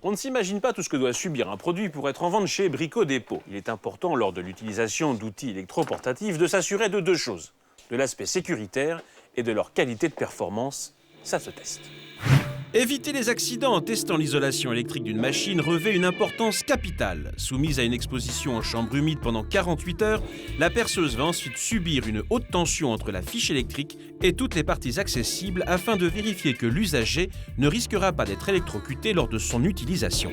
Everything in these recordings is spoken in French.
On ne s'imagine pas tout ce que doit subir un produit pour être en vente chez Brico Dépôt. Il est important, lors de l'utilisation d'outils électroportatifs, de s'assurer de deux choses, de l'aspect sécuritaire et de leur qualité de performance. Ça se teste. Éviter les accidents en testant l'isolation électrique d'une machine revêt une importance capitale. Soumise à une exposition en chambre humide pendant 48 heures, la perceuse va ensuite subir une haute tension entre la fiche électrique et toutes les parties accessibles afin de vérifier que l'usager ne risquera pas d'être électrocuté lors de son utilisation.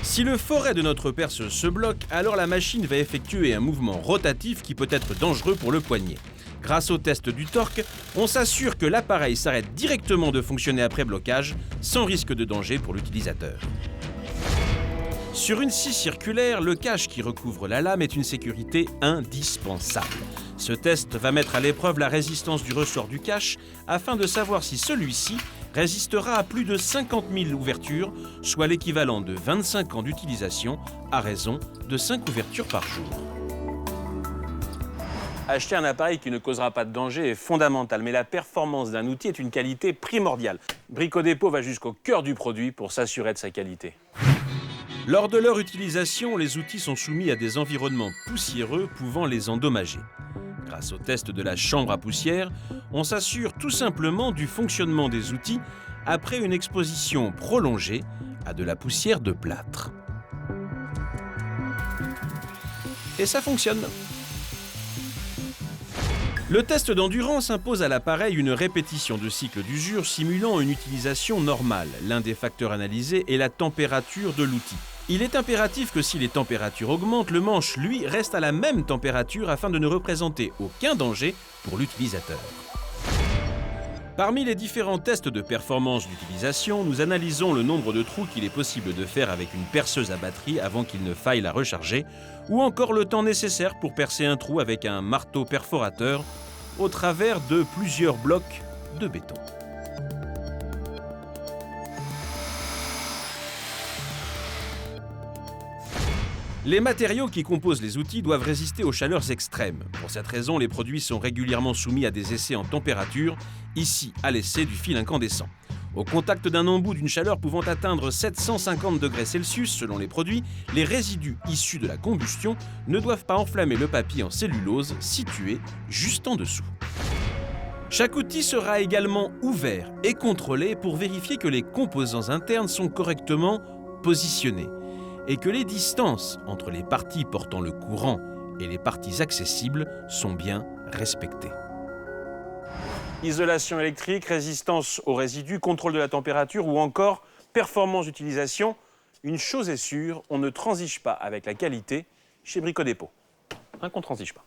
Si le foret de notre perceuse se bloque, alors la machine va effectuer un mouvement rotatif qui peut être dangereux pour le poignet. Grâce au test du torque, on s'assure que l'appareil s'arrête directement de fonctionner après blocage, sans risque de danger pour l'utilisateur. Sur une scie circulaire, le cache qui recouvre la lame est une sécurité indispensable. Ce test va mettre à l'épreuve la résistance du ressort du cache afin de savoir si celui-ci résistera à plus de 50 000 ouvertures, soit l'équivalent de 25 ans d'utilisation à raison de 5 ouvertures par jour. Acheter un appareil qui ne causera pas de danger est fondamental, mais la performance d'un outil est une qualité primordiale. Brico Dépôt va jusqu'au cœur du produit pour s'assurer de sa qualité. Lors de leur utilisation, les outils sont soumis à des environnements poussiéreux pouvant les endommager. Grâce au test de la chambre à poussière, on s'assure tout simplement du fonctionnement des outils après une exposition prolongée à de la poussière de plâtre. Et ça fonctionne. Le test d'endurance impose à l'appareil une répétition de cycles d'usure simulant une utilisation normale. L'un des facteurs analysés est la température de l'outil. Il est impératif que si les températures augmentent, le manche, lui, reste à la même température afin de ne représenter aucun danger pour l'utilisateur. Parmi les différents tests de performance d'utilisation, nous analysons le nombre de trous qu'il est possible de faire avec une perceuse à batterie avant qu'il ne faille la recharger, ou encore le temps nécessaire pour percer un trou avec un marteau perforateur au travers de plusieurs blocs de béton. Les matériaux qui composent les outils doivent résister aux chaleurs extrêmes. Pour cette raison, les produits sont régulièrement soumis à des essais en température, ici à l'essai du fil incandescent. Au contact d'un embout d'une chaleur pouvant atteindre 750 degrés Celsius selon les produits, les résidus issus de la combustion ne doivent pas enflammer le papier en cellulose situé juste en dessous. Chaque outil sera également ouvert et contrôlé pour vérifier que les composants internes sont correctement positionnés et que les distances entre les parties portant le courant et les parties accessibles sont bien respectées. Isolation électrique, résistance aux résidus, contrôle de la température ou encore performance d'utilisation. Une chose est sûre, on ne transige pas avec la qualité chez Brico Dépôt. Qu'on ne transige pas.